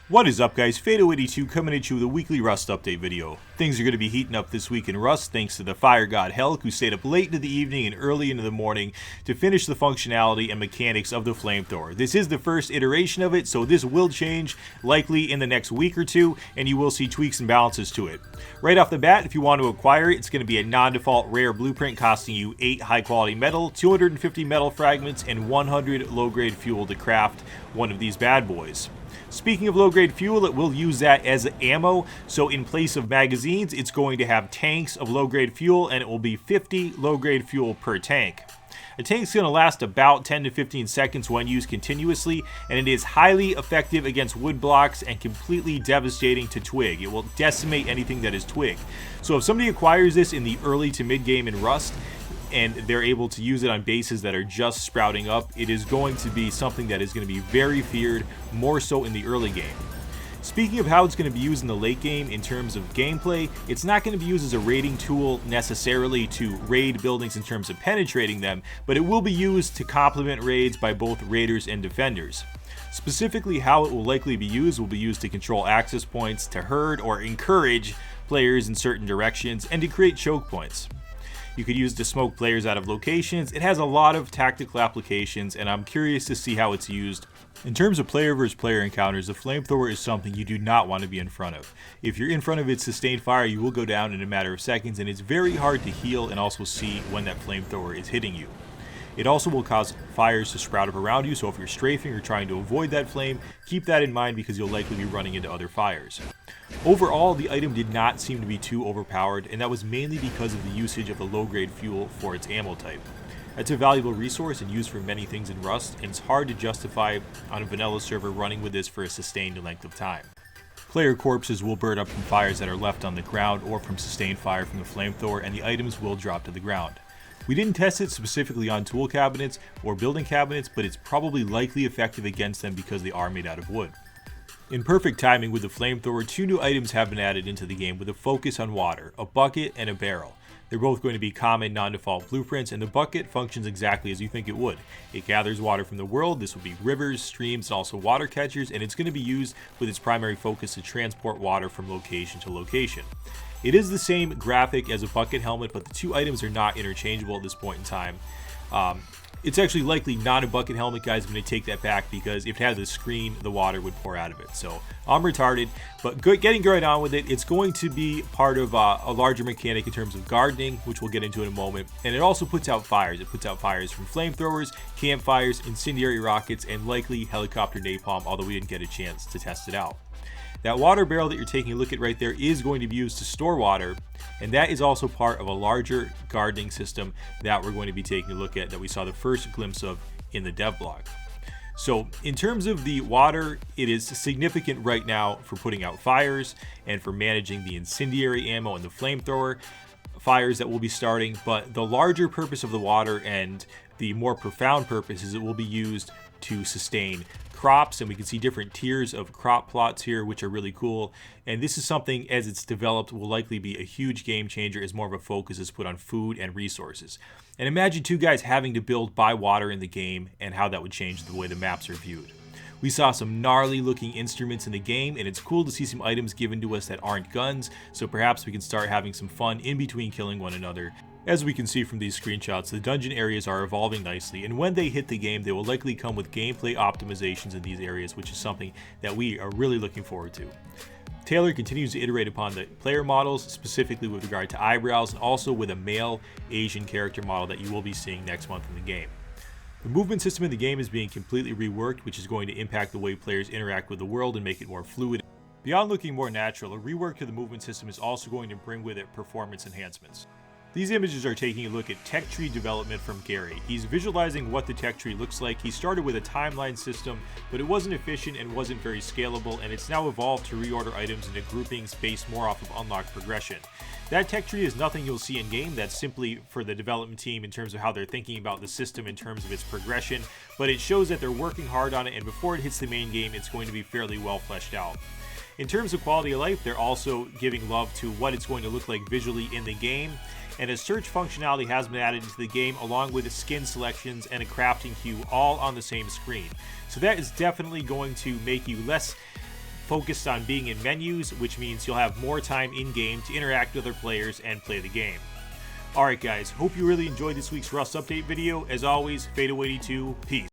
What is up, guys? Phaedo82 coming at you with a weekly Rust update video. Things are going to be heating up this week in Rust thanks to the fire god Helk, who stayed up late into the evening and early into the morning to finish the functionality and mechanics of the Flamethrower. This is the first iteration of it, so this will change likely in the next week or two, and you will see tweaks and balances to it. Right off the bat, if you want to acquire it, it's going to be a non-default rare blueprint costing you 8 high-quality metal, 250 metal fragments, and 100 low-grade fuel to craft one of these bad boys. Speaking of low-grade fuel, it will use that as ammo, so in place of magazines, it's going to have tanks of low-grade fuel, and it will be 50 low-grade fuel per tank. A tank's going to last about 10 to 15 seconds when used continuously, and it is highly effective against wood blocks and completely devastating to twig. It will decimate anything that is twig. So if somebody acquires this in the early to mid-game in Rust, and they're able to use it on bases that are just sprouting up, it is going to be something that is going to be very feared, more so in the early game. Speaking of how it's going to be used in the late game in terms of gameplay, it's not going to be used as a raiding tool necessarily to raid buildings in terms of penetrating them, but it will be used to complement raids by both raiders and defenders. Specifically, how it will likely be used will be used to control access points, to herd or encourage players in certain directions, and to create choke points. You could use it to smoke players out of locations. It has a lot of tactical applications, and I'm curious to see how it's used. In terms of player versus player encounters, the Flamethrower is something you do not want to be in front of. If you're in front of its sustained fire, you will go down in a matter of seconds, and it's very hard to heal and also see when that Flamethrower is hitting you. It also will cause fires to sprout up around you, so if you're strafing or trying to avoid that flame, keep that in mind because you'll likely be running into other fires. Overall, the item did not seem to be too overpowered, and that was mainly because of the usage of the low-grade fuel for its ammo type. It's a valuable resource and used for many things in Rust, and it's hard to justify on a vanilla server running with this for a sustained length of time. Player corpses will burn up from fires that are left on the ground or from sustained fire from the Flamethrower, and the items will drop to the ground. We didn't test it specifically on tool cabinets or building cabinets, but it's probably likely effective against them because they are made out of wood. In perfect timing with the Flamethrower, 2 new items have been added into the game with a focus on water, a bucket and a barrel. They're both going to be common non-default blueprints, and the bucket functions exactly as you think it would. It gathers water from the world. This will be rivers, streams, and also water catchers, and it's going to be used with its primary focus to transport water from location to location. It is the same graphic as a bucket helmet, but the 2 items are not interchangeable at this point in time. It's actually likely not a bucket helmet, guys. I'm going to take that back because if it had the screen, the water would pour out of it. So I'm retarded, but getting right on with it. It's going to be part of a larger mechanic in terms of gardening, which we'll get into in a moment. And it also puts out fires. It puts out fires from flamethrowers, campfires, incendiary rockets, and likely helicopter napalm, although we didn't get a chance to test it out. That water barrel that you're taking a look at right there is going to be used to store water, and that is also part of a larger gardening system that we're going to be taking a look at that we saw the first glimpse of in the dev blog. So in terms of the water, it is significant right now for putting out fires and for managing the incendiary ammo and the flamethrower fires that will be starting, but the larger purpose of the water and the more profound purpose is it will be used to sustain crops, and we can see different tiers of crop plots here, which are really cool. And this is something, as it's developed, will likely be a huge game changer as more of a focus is put on food and resources. And imagine 2 guys having to build by water in the game and how that would change the way the maps are viewed. We saw some gnarly looking instruments in the game, and it's cool to see some items given to us that aren't guns, so perhaps we can start having some fun in between killing one another. As we can see from these screenshots, the dungeon areas are evolving nicely, and when they hit the game, they will likely come with gameplay optimizations in these areas, which is something that we are really looking forward to. Taylor continues to iterate upon the player models, specifically with regard to eyebrows, and also with a male Asian character model that you will be seeing next month in the game. The movement system in the game is being completely reworked, which is going to impact the way players interact with the world and make it more fluid. Beyond looking more natural, a rework to the movement system is also going to bring with it performance enhancements. These images are taking a look at tech tree development from Gary. He's visualizing what the tech tree looks like. He started with a timeline system, but it wasn't efficient and wasn't very scalable, and it's now evolved to reorder items into groupings based more off of unlock progression. That tech tree is nothing you'll see in game. That's simply for the development team in terms of how they're thinking about the system in terms of its progression, but it shows that they're working hard on it, and before it hits the main game, it's going to be fairly well fleshed out. In terms of quality of life, they're also giving love to what it's going to look like visually in the game, and a search functionality has been added into the game along with skin selections and a crafting queue all on the same screen. So that is definitely going to make you less focused on being in menus, which means you'll have more time in-game to interact with other players and play the game. Alright guys, hope you really enjoyed this week's Rust update video. As always, Phaedo82, peace.